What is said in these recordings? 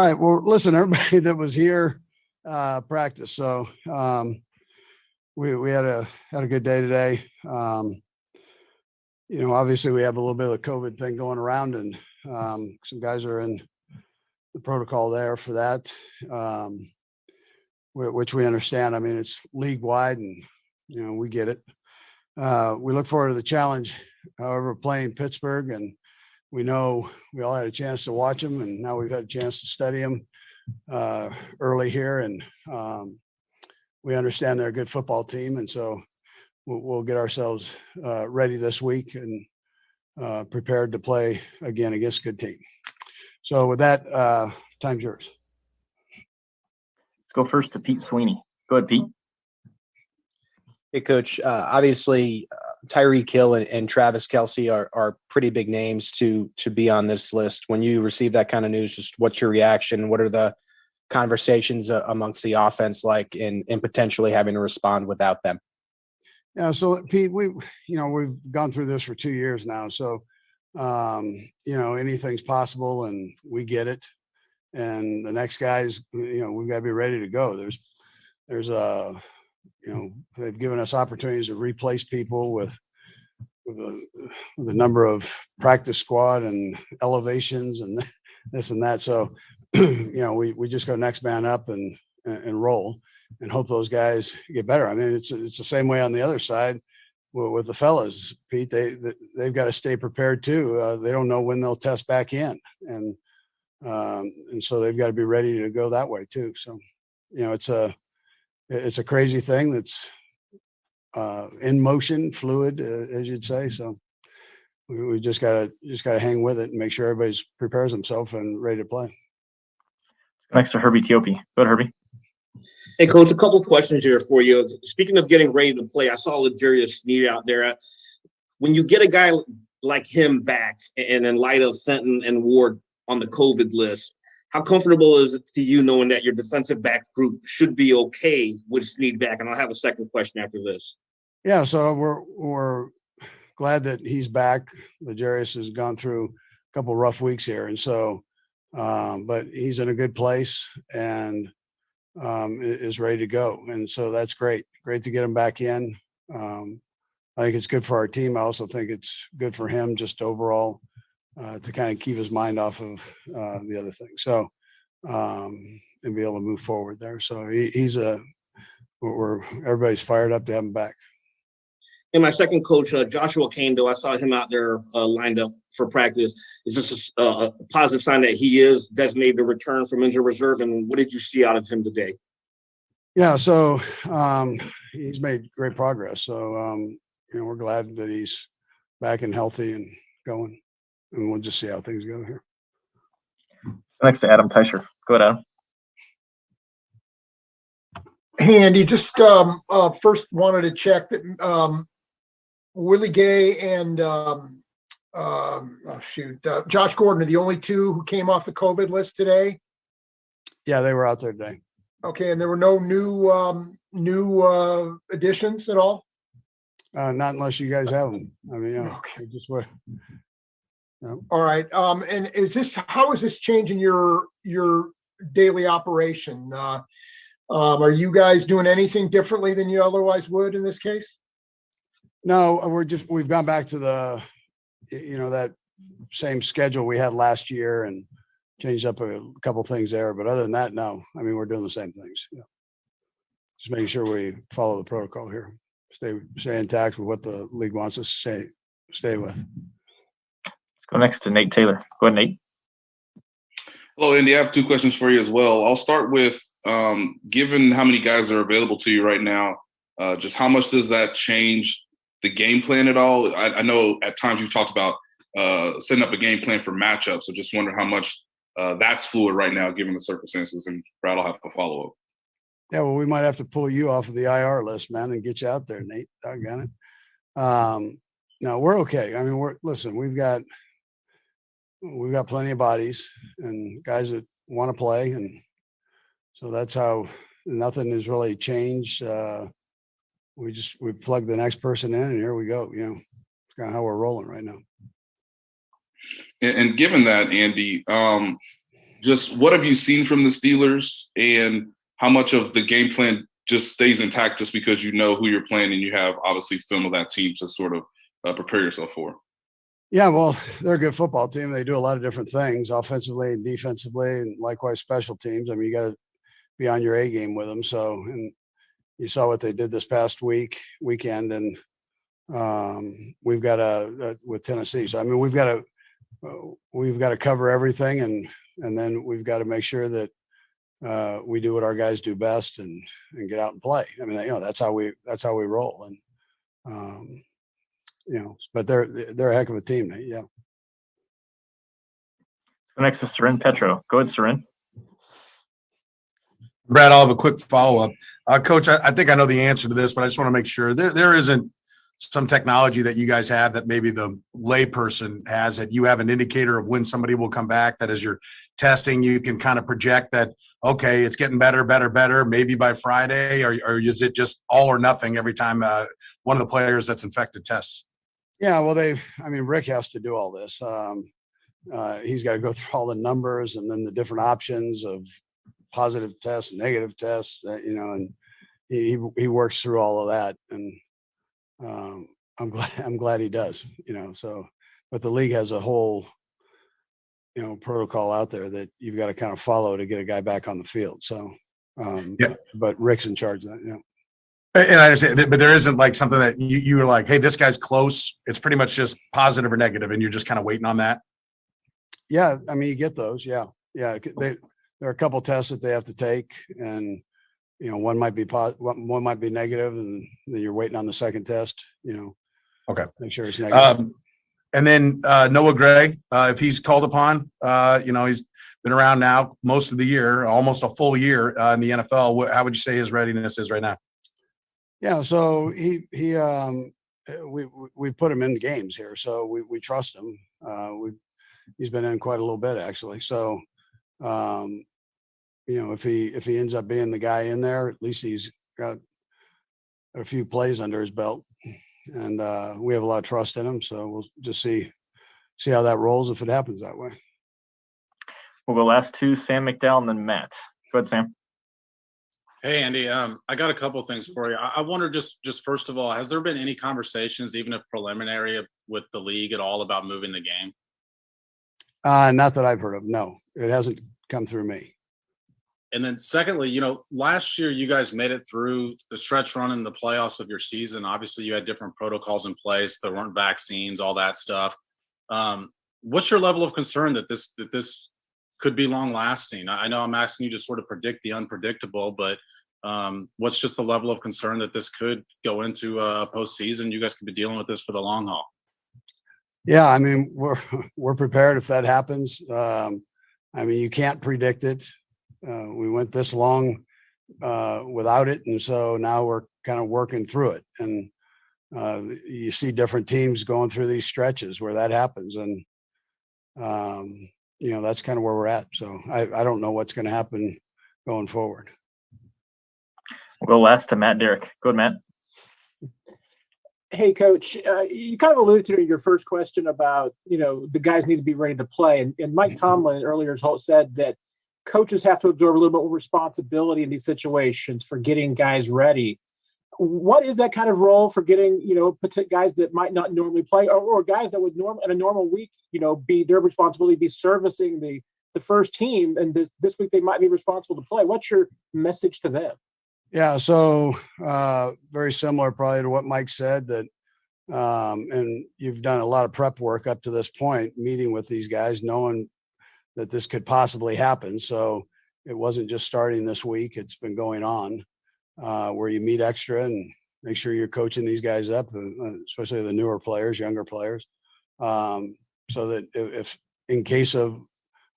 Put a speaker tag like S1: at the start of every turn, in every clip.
S1: All right. Well, listen, everybody that was here practice. So we had a good day today. Obviously we have a little bit of the COVID thing going around, and some guys are in the protocol there for that, which we understand. I mean, it's league wide, and we get it. We look forward to the challenge. However, playing Pittsburgh, and we know we all had a chance to watch them, and now we've had a chance to study them early here, and we understand they're a good football team, and so we'll get ourselves ready this week and prepared to play again against a good team. So with that, time's yours.
S2: Let's go first to Pete Sweeney. Go ahead, Pete.
S3: Hey, Coach. Obviously, Tyreek Hill and Travis Kelce are pretty big names to be on this list. When you receive that kind of news, just what's your reaction? What are the conversations amongst the offense like in potentially having to respond without them?
S1: Yeah. So Pete, we've gone through this for 2 years now. So, anything's possible, and we get it. And the next guys, we've got to be ready to go. They've given us opportunities to replace people with a number of practice squad and elevations and this and that. So, we just go next man up and roll and hope those guys get better. I mean, it's the same way on the other side with the fellas, Pete. They've got to stay prepared too. They don't know when they'll test back in, and so they've got to be ready to go that way too. So, it's a crazy thing that's in motion, fluid, as you'd say. So we just gotta hang with it and make sure everybody's prepares himself and ready to play.
S2: Next to Herbie Teope. Go ahead, Herbie.
S4: Hey, Coach, a couple of questions here for you. Speaking of getting ready to play, I saw L'Jarius Sneed out there. When you get a guy like him back, and in light of Fenton and Ward on the COVID list, how comfortable is it to you knowing that your defensive back group should be okay with Sneed back? And I'll have a second question after this.
S1: Yeah, so we're glad that he's back. L'Jarius has gone through a couple of rough weeks here, and so but he's in a good place and is ready to go, and so that's great to get him back in. I think it's good for our team. I also think it's good for him just overall to kind of keep his mind off of the other thing, so and be able to move forward there. So everybody's fired up to have him back.
S4: And my second coach, Joshua Kane, I saw him out there lined up for practice. Is this a positive sign that he is designated to return from injured reserve? And what did you see out of him today?
S1: Yeah, so he's made great progress. So, we're glad that he's back and healthy and going. And we'll just see how things go here.
S2: Next to Adam Teicher. Go ahead, Adam.
S5: Hey, Andy, just first wanted to check that Willie Gay and Josh Gordon are the only two who came off the COVID list today.
S1: Yeah, they were out there today.
S5: Okay, and there were no new additions at all?
S1: Not unless you guys have them. I mean,
S5: Okay.
S1: just what.
S5: All right. And how is this changing your daily operation? Are you guys doing anything differently than you otherwise would in this case?
S1: No, we've gone back to that same schedule we had last year and changed up a couple things there. But other than that, no. I mean, we're doing the same things. Yeah. Just making sure we follow the protocol here. Stay intact with what the league wants us to stay with.
S2: Let's go next to Nate Taylor. Go ahead, Nate.
S6: Hello, Andy. I have two questions for you as well. I'll start with, given how many guys are available to you right now, just how much does that change the game plan at all? I know at times you've talked about setting up a game plan for matchups. So just wonder how much that's fluid right now, given the circumstances. And Brad will have a follow-up.
S1: Yeah, well, we might have to pull you off of the IR list, man, and get you out there, Nate. Doggone it. No, we're okay. I mean, we've got plenty of bodies and guys that want to play, and so that's how nothing has really changed. We plug the next person in, and here we go. It's kind of how we're rolling right now.
S6: And given that, Andy, just what have you seen from the Steelers, and how much of the game plan just stays intact just because you know who you're playing and you have obviously film of that team to sort of prepare yourself for?
S1: Yeah, well, they're a good football team. They do a lot of different things offensively and defensively, and likewise special teams. I mean, you got to be on your A game with them. So, and you saw what they did this past weekend, and we've got with Tennessee. So, I mean, we've got to cover everything, and then we've got to make sure that we do what our guys do best and get out and play. I mean, that's how we roll. And but they're a heck of a team. Yeah.
S2: Next is Seren Petro. Go ahead, Seren.
S7: Brad, I'll have a quick follow-up. Coach, I think I know the answer to this, but I just want to make sure there isn't some technology that you guys have that maybe the layperson has, that you have an indicator of when somebody will come back, that as you're testing, you can kind of project that, okay, it's getting better, maybe by Friday, or is it just all or nothing every time one of the players that's infected tests?
S1: Yeah, well, Rick has to do all this. He's got to go through all the numbers and then the different options of positive tests, negative tests, and he works through all of that. And I'm glad he does, so, but the league has a whole, protocol out there that you've got to kind of follow to get a guy back on the field. So,
S7: Yeah.
S1: But Rick's in charge of that. Yeah.
S7: And I understand, but there isn't like something that you were like, hey, this guy's close. It's pretty much just positive or negative, and you're just kind of waiting on that.
S1: Yeah, I mean, you get those. Yeah. There are a couple tests that they have to take, and one might be one might be negative, and then you're waiting on the second test.
S7: Okay.
S1: Make sure it's negative.
S7: And then Noah Gray, if he's called upon, he's been around now most of the year, almost a full year in the NFL. How would you say his readiness is right now?
S1: Yeah, so we put him in the games here, so we trust him. He's been in quite a little bit actually. So, if he ends up being the guy in there, at least he's got a few plays under his belt, and we have a lot of trust in him. So we'll just see how that rolls if it happens that way.
S2: We'll go last two, Sam McDowell and then Matt. Go ahead, Sam.
S8: Hey, Andy, I got a couple things for you. I wonder just first of all, has there been any conversations, even if preliminary, with the league at all about moving the game?
S1: Not that I've heard of. No, it hasn't come through me.
S8: And then secondly, last year you guys made it through the stretch run in the playoffs of your season. Obviously, you had different protocols in place. There weren't vaccines, all that stuff. What's your level of concern that this could be long lasting? I know I'm asking you to sort of predict the unpredictable, but what's just the level of concern that this could go into a postseason? You guys could be dealing with this for the long haul.
S1: Yeah, I mean, we're prepared if that happens. You can't predict it. We went this long without it, and so now we're kind of working through it. And you see different teams going through these stretches where that happens, and that's kind of where we're at. So I don't know what's going to happen going forward.
S2: We'll go last to Matt Derrick. Go ahead, Matt.
S9: Hey, Coach, you kind of alluded to your first question about, the guys need to be ready to play. And Mike Tomlin earlier said that coaches have to absorb a little bit more responsibility in these situations for getting guys ready. What is that kind of role for getting, guys that might not normally play, or guys that would in a normal week, be their responsibility, be servicing the first team, and this week they might be responsible to play? What's your message to them?
S1: Yeah, so very similar probably to what Mike said, that and you've done a lot of prep work up to this point, meeting with these guys, knowing that this could possibly happen. So it wasn't just starting this week, it's been going on, where you meet extra and make sure you're coaching these guys up, especially the newer players, younger players, so that if in case of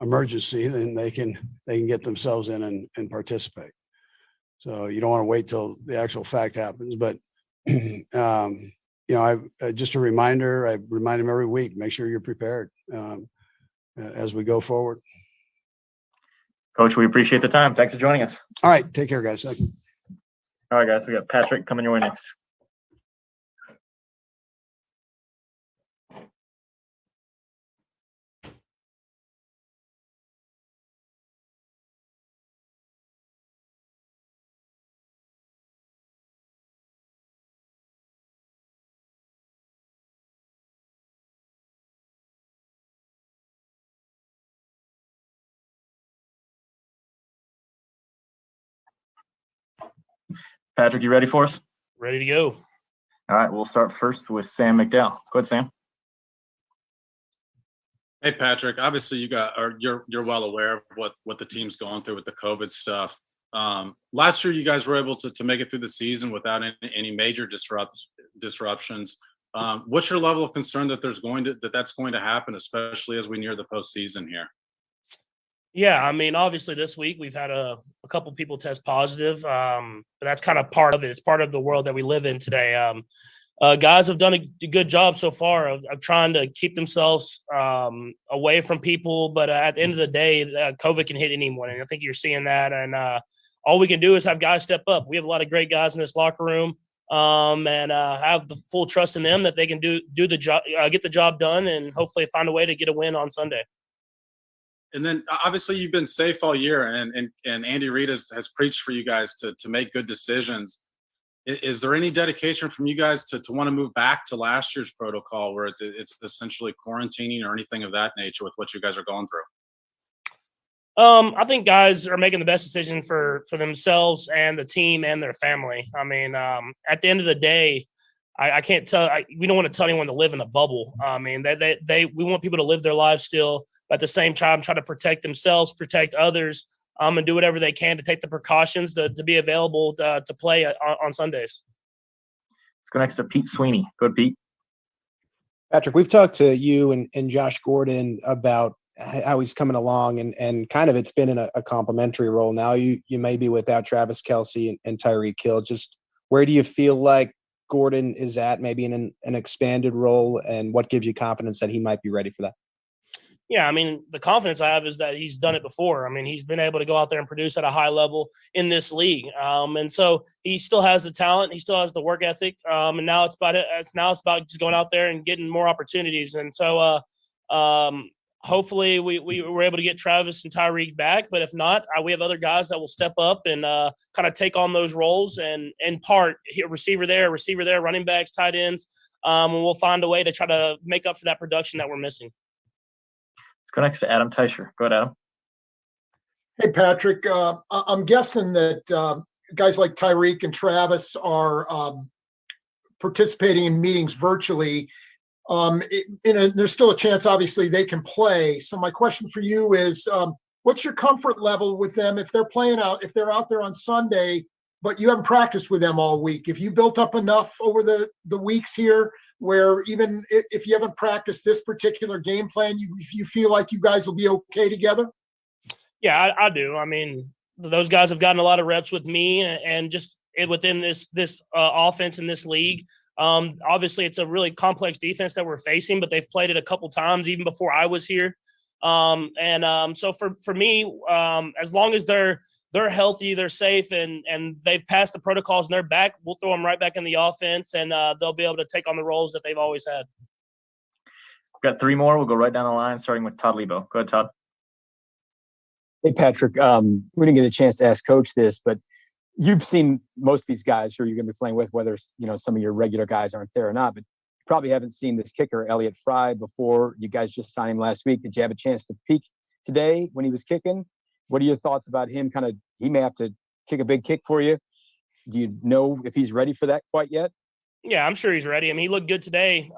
S1: emergency, then they can get themselves in and participate. So you don't want to wait till the actual fact happens. But, just a reminder, I remind them every week, make sure you're prepared as we go forward.
S2: Coach, we appreciate the time. Thanks for joining us.
S1: All right. Take care, guys. Thank you.
S2: All right, guys. We got Patrick coming your way next. Patrick, you ready for us?
S10: Ready to go.
S2: All right, we'll start first with Sam McDowell. Go ahead, Sam.
S8: Hey, Patrick. Obviously, you're well aware of what the team's going through with the COVID stuff. Last year, you guys were able to make it through the season without any major disruptions. What's your level of concern that that's going to happen, especially as we near the postseason here?
S10: Yeah, I mean, obviously this week we've had a couple people test positive, but that's kind of part of it. It's part of the world that we live in today. Guys have done a good job so far of trying to keep themselves away from people, but at the end of the day, COVID can hit anyone, and I think you're seeing that. And all we can do is have guys step up. We have a lot of great guys in this locker room, and have the full trust in them that they can do the job, get the job done, and hopefully find a way to get a win on Sunday.
S8: And then obviously you've been safe all year, and Andy Reid has preached for you guys to make good decisions. Is there any dedication from you guys to want to move back to last year's protocol where it's essentially quarantining or anything of that nature with what you guys are going through?
S10: I think guys are making the best decision for themselves and the team and their family. I mean, at the end of the day, I can't tell. We don't want to tell anyone to live in a bubble. I mean, we want people to live their lives still, but at the same time, try to protect themselves, protect others, and do whatever they can to take the precautions to be available to play on Sundays.
S2: Let's go next to Pete Sweeney. Go ahead, Pete.
S3: Patrick, we've talked to you and Josh Gordon about how he's coming along, and kind of it's been in a complimentary role. Now you may be without Travis Kelce and Tyreek Hill. Just where do you feel like Gordon is at, maybe in an expanded role, and what gives you confidence that he might be ready for that?
S10: Yeah, I mean, the confidence I have is that he's done it before. I mean, he's been able to go out there and produce at a high level in this league, and so he still has the talent, he still has the work ethic, and now it's about just going out there and getting more opportunities. And so, hopefully, we were able to get Travis and Tyreek back, but if not, we have other guys that will step up and kind of take on those roles, and in part, receiver there, running backs, tight ends, and we'll find a way to try to make up for that production that we're missing.
S2: Let's go next to Adam Teicher. Go ahead, Adam.
S5: Hey, Patrick, I'm guessing that guys like Tyreek and Travis are participating in meetings virtually. There's still a chance, obviously, they can play. So my question for you is, what's your comfort level with them if they're if they're out there on Sunday, but you haven't practiced with them all week? If you built up enough over the weeks here where even if you haven't practiced this particular game plan, you feel like you guys will be okay together?
S10: Yeah, I do. I mean, those guys have gotten a lot of reps with me, and just within this offense in this league. Obviously, it's a really complex defense that we're facing, but they've played it a couple times even before I was here. So for me, as long as they're healthy, they're safe, and they've passed the protocols and they're back, we'll throw them right back in the offense, and they'll be able to take on the roles that they've always had.
S2: We've got three more. We'll go right down the line, starting with Todd Lebo. Go ahead, Todd.
S11: Hey, Patrick. We didn't get a chance to ask Coach this, but you've seen most of these guys who you're going to be playing with, whether some of your regular guys aren't there or not, but you probably haven't seen this kicker, Elliott Fry, before. You guys just signed him last week. Did you have a chance to peek today when he was kicking? What are your thoughts about him? He may have to kick a big kick for you. Do you know if he's ready for that quite yet?
S10: Yeah, I'm sure he's ready. I mean, he looked good today.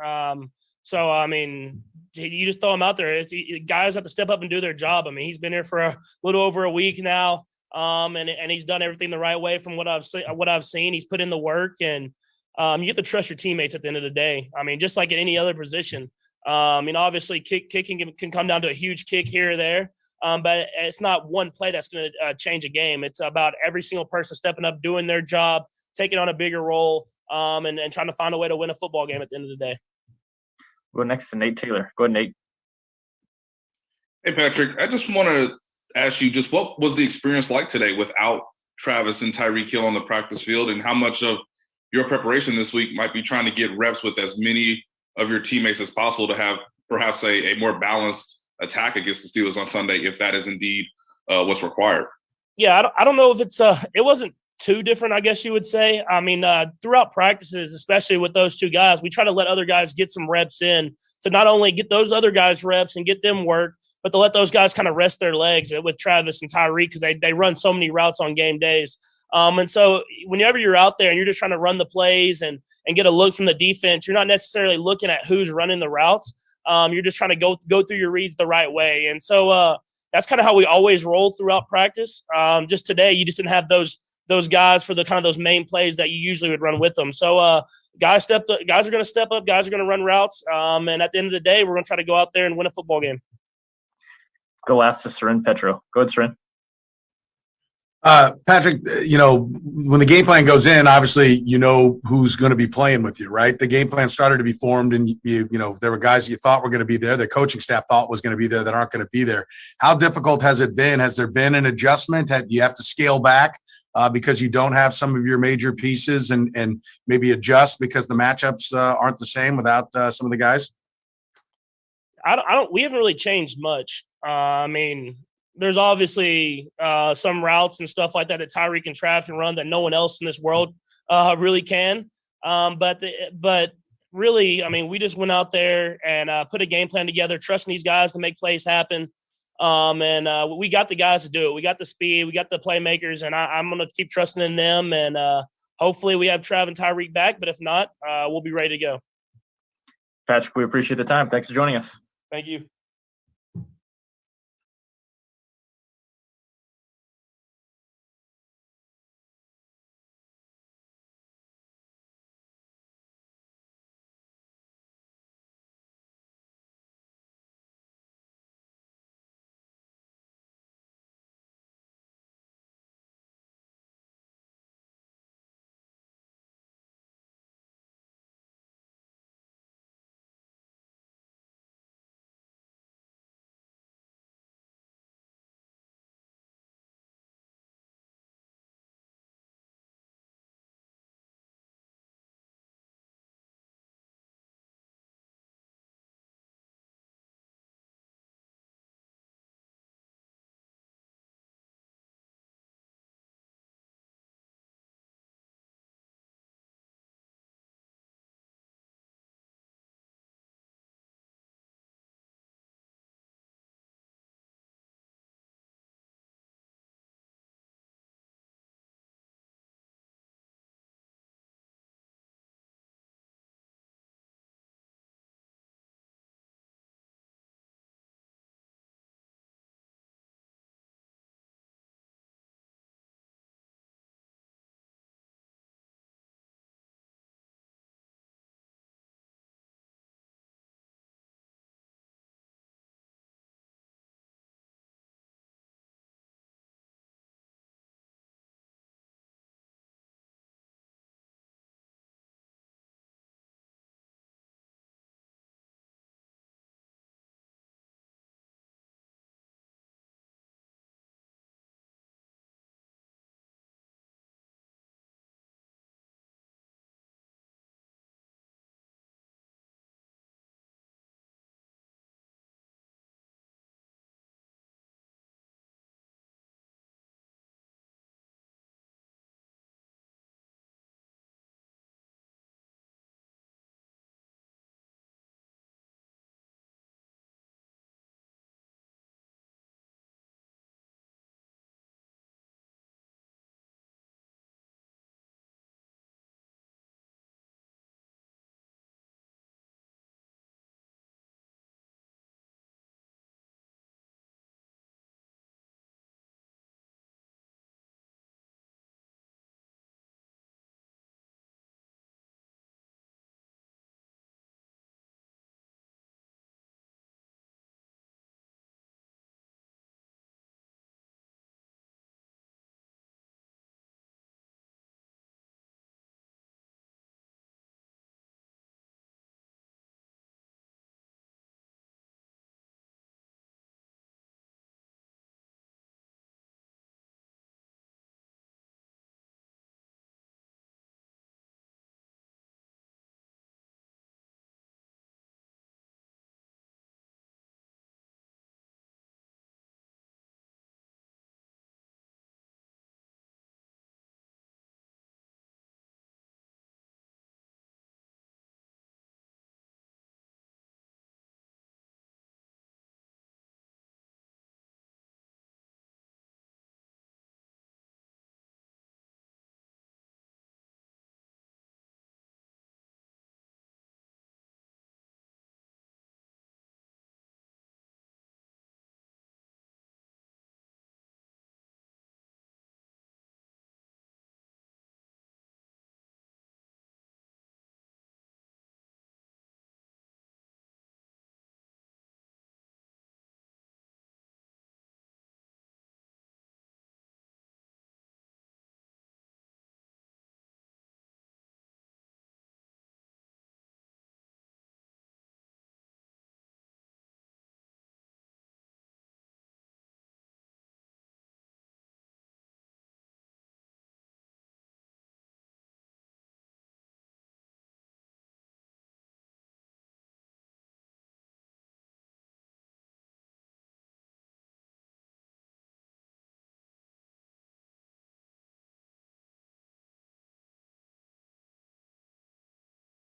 S10: So, I mean, you just throw him out there. Guys have to step up and do their job. I mean, he's been here for a little over a week now. And he's done everything the right way from what I've seen. He's put in the work, and you have to trust your teammates at the end of the day. I mean, just like at any other position. Obviously kicking can come down to a huge kick here or there, but it's not one play that's going to change a game. It's about every single person stepping up, doing their job, taking on a bigger role, and trying to find a way to win a football game at the end of the day.
S2: We'll go next to Nate Taylor. Go ahead, Nate.
S6: Hey, Patrick, I just want to ask you, just what was the experience like today without Travis and Tyreek Hill on the practice field, and how much of your preparation this week might be trying to get reps with as many of your teammates as possible to have perhaps a more balanced attack against the Steelers on Sunday, if that is indeed what's required?
S10: Yeah, I don't know if it wasn't too different, I guess you would say. I mean, throughout practices, especially with those two guys, we try to let other guys get some reps in to not only get those other guys reps and get them work, but to let those guys kind of rest their legs with Travis and Tyreek, because they run so many routes on game days. And so whenever you're out there and you're just trying to run the plays and get a look from the defense, you're not necessarily looking at who's running the routes. You're just trying to go through your reads the right way. And so that's kind of how we always roll throughout practice. Just today, you just didn't have those guys for the kind of those main plays that you usually would run with them. So guys are going to step up. Guys are going to run routes. And at the end of the day, we're going to try to go out there and win a football game.
S2: Go last to Seren Petro. Go ahead, Seren.
S7: Patrick, when the game plan goes in, obviously, who's going to be playing with you, right? The game plan started to be formed and, there were guys you thought were going to be there. The coaching staff thought was going to be there that aren't going to be there. How difficult has it been? Has there been an adjustment? Do you have to scale back because you don't have some of your major pieces and maybe adjust because the matchups aren't the same without some of the guys?
S10: We haven't really changed much. There's obviously some routes and stuff like that Tyreek and Trav can run that no one else in this world really can. But really, we just went out there and put a game plan together, trusting these guys to make plays happen. And we got the guys to do it. We got the speed, we got the playmakers, and I'm going to keep trusting in them. And hopefully we have Trav and Tyreek back. But if not, we'll be ready to go.
S2: Patrick, we appreciate the time. Thanks for joining us.
S10: Thank you.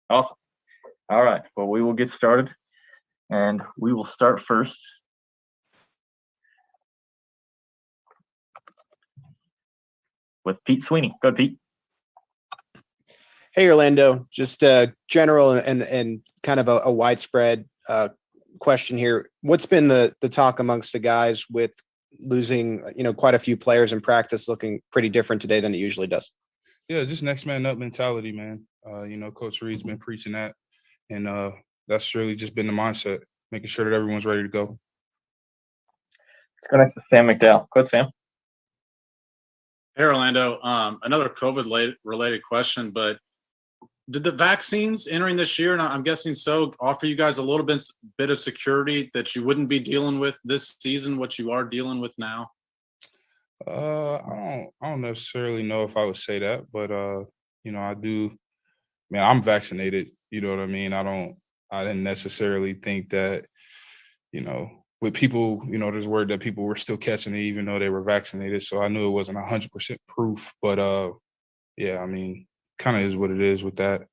S2: Awesome. All right. Well, we will get started, and we will start first with Pete Sweeney. Go ahead, Pete.
S3: Hey, Orlando, just general and kind of a widespread question here. What's been the talk amongst the guys with losing, quite a few players in practice, looking pretty different today than it usually does?
S12: Yeah, just next man up mentality, man. Coach Reid's been preaching that, and that's really just been the mindset, making sure that everyone's ready to go.
S2: Let's go next to Sam McDowell. Go ahead, Sam.
S8: Hey, Orlando. Another COVID-related question, but did the vaccines entering this year, and I'm guessing so, offer you guys a little bit of security that you wouldn't be dealing with this season, what you are dealing with now?
S12: I don't necessarily know if I would say that, but I do. Man, I'm vaccinated. You know what I mean? I didn't necessarily think that, with people, there's word that people were still catching it even though they were vaccinated. So I knew it wasn't 100% proof, but yeah, I mean, kind of is what it is with that.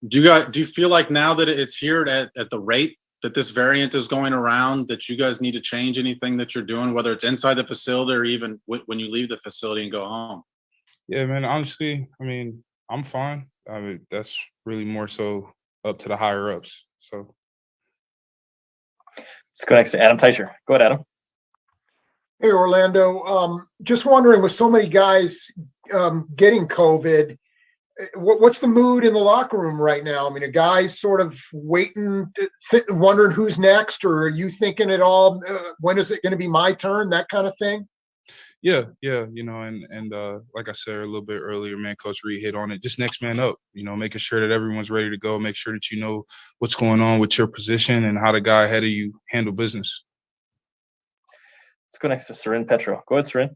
S8: Do you feel like now that it's here at the rate that this variant is going around, that you guys need to change anything that you're doing, whether it's inside the facility or even when you leave the facility and go home?
S12: Yeah, man, honestly, I mean, I'm fine. I mean, that's really more so up to the higher ups. So
S2: let's go next to Adam Teicher. Go ahead, Adam.
S5: Hey, Orlando. Just wondering, with so many guys getting COVID, what's the mood in the locker room right now? I mean, are guys sort of waiting, wondering who's next, or are you thinking at all, when is it going to be my turn, that kind of thing?
S12: yeah, and like I said a little bit earlier, man, Coach Reid hit on it. Just next man up, making sure that everyone's ready to go, make sure that you know what's going on with your position and how the guy ahead of you handle business.
S2: Let's go next to Seren Petro. Go ahead, Seren.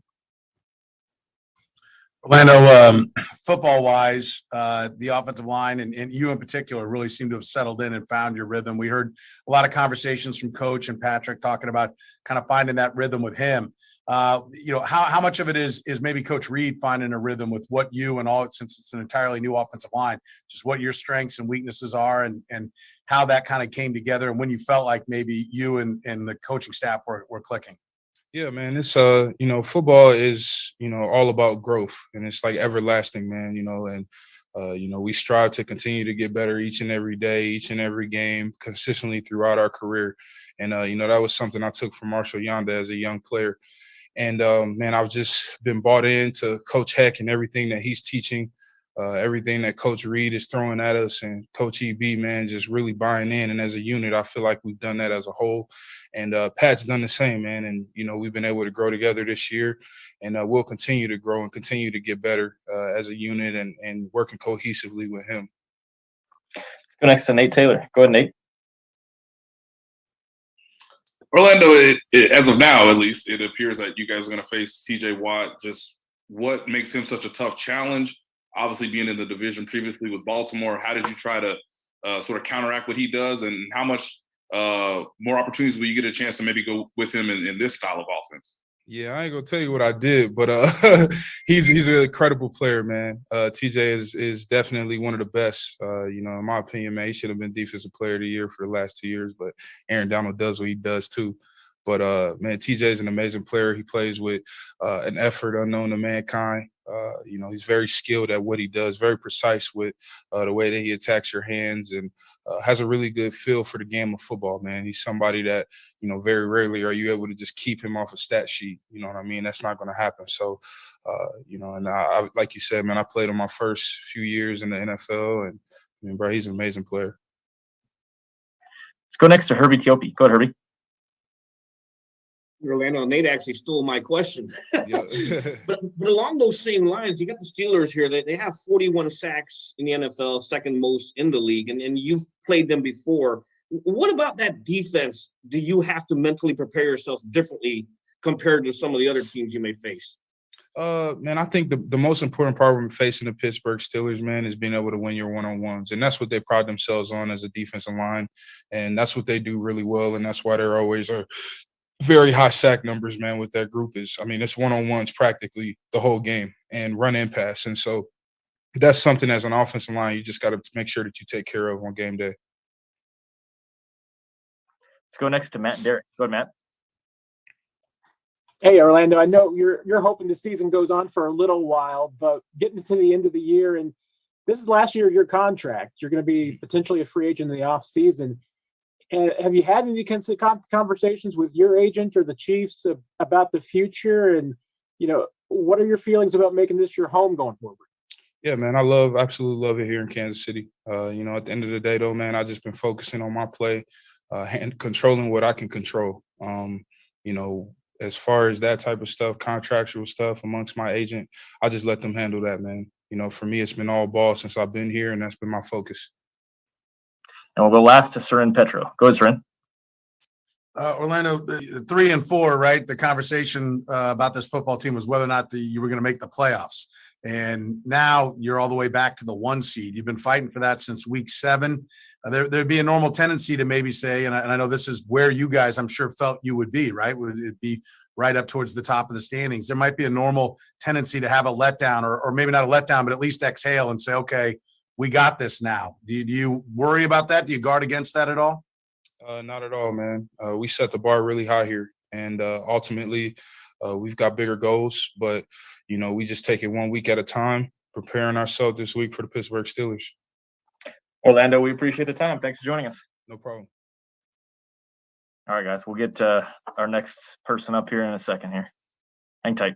S7: Orlando, football wise, the offensive line and you in particular really seem to have settled in and found your rhythm. We heard a lot of conversations from Coach and Patrick talking about kind of finding that rhythm with him. How much of it is maybe Coach Reid finding a rhythm with what you and all, since it's an entirely new offensive line, just what your strengths and weaknesses are and how that kind of came together and when you felt like maybe you and the coaching staff were clicking?
S12: Yeah, man, it's football is, all about growth, and it's like everlasting, man, and we strive to continue to get better each and every day, each and every game, consistently throughout our career. And that was something I took from Marshall Yanda as a young player. And man, I've just been bought into Coach Heck and everything that he's teaching, everything that Coach Reid is throwing at us, and Coach EB, man, just really buying in. And as a unit, I feel like we've done that as a whole. And Pat's done the same, man. And, we've been able to grow together this year, and we'll continue to grow and continue to get better as a unit and working cohesively with him.
S2: Let's go next to Nate Taylor. Go ahead, Nate.
S6: Orlando, as of now, at least, it appears that you guys are going to face T.J. Watt. Just what makes him such a tough challenge? Obviously, being in the division previously with Baltimore, how did you try to sort of counteract what he does, and how much more opportunities will you get a chance to maybe go with him in this style of offense?
S12: Yeah, I ain't gonna tell you what I did, but he's an incredible player, man. TJ is definitely one of the best. In my opinion, man, he should have been Defensive Player of the Year for the last 2 years, but Aaron Donald does what he does too. But man, TJ is an amazing player. He plays with an effort unknown to mankind. He's very skilled at what he does, very precise with the way that he attacks your hands, and has a really good feel for the game of football, man. He's somebody that, very rarely are you able to just keep him off a stat sheet. You know what I mean? That's not going to happen. So, and I, like you said, man, I played him my first few years in the NFL, and I mean, bro, he's an amazing player.
S2: Let's go next to Herbie Teope. Go ahead, Herbie.
S4: Orlando, Nate actually stole my question.
S12: Yeah.
S4: but along those same lines, you got the Steelers here. They have 41 sacks in the NFL, second most in the league, and you've played them before. What about that defense do you have to mentally prepare yourself differently compared to some of the other teams you may face?
S12: Man, I think the most important part when facing the Pittsburgh Steelers, man, is being able to win your one-on-ones. And that's what they pride themselves on as a defensive line. And that's what they do really well. And that's why they're always very high sack numbers, man, with that group. It's one-on-ones practically the whole game, and run and pass. And so that's something as an offensive line you just got to make sure that you take care of on game day.
S2: Let's go next to Matt Derrick. Go ahead, Matt.
S9: Hey, Orlando, I know you're hoping the season goes on for a little while, but getting to the end of the year, and this is last year of your contract. You're going to be potentially a free agent in the off season. Have you had any conversations with your agent or the Chiefs about the future? And, what are your feelings about making this your home going forward?
S12: Yeah, man, absolutely love it here in Kansas City. At the end of the day, though, man, I've just been focusing on my play and controlling what I can control. As far as that type of stuff, contractual stuff amongst my agent, I just let them handle that, man. For me, it's been all ball since I've been here, and that's been my focus.
S2: And we'll go last to Seren Petro. Go ahead, Seren.
S7: Orlando, 3 and 4, right? The conversation about this football team was whether or not you were going to make the playoffs. And now you're all the way back to the 1 seed. You've been fighting for that since week 7. There'd be a normal tendency to maybe say, and I know this is where you guys, I'm sure, felt you would be, right? Would it be right up towards the top of the standings? There might be a normal tendency to have a letdown, or maybe not a letdown, but at least exhale and say, okay, we got this now. Do you worry about that? Do you guard against that at all?
S12: Not at all, man. We set the bar really high here, and ultimately we've got bigger goals, but we just take it 1 week at a time, preparing ourselves this week for the Pittsburgh Steelers.
S2: Orlando, we appreciate the time. Thanks for joining us.
S12: No problem.
S2: All right, guys, we'll get our next person up here in a second here. Hang tight.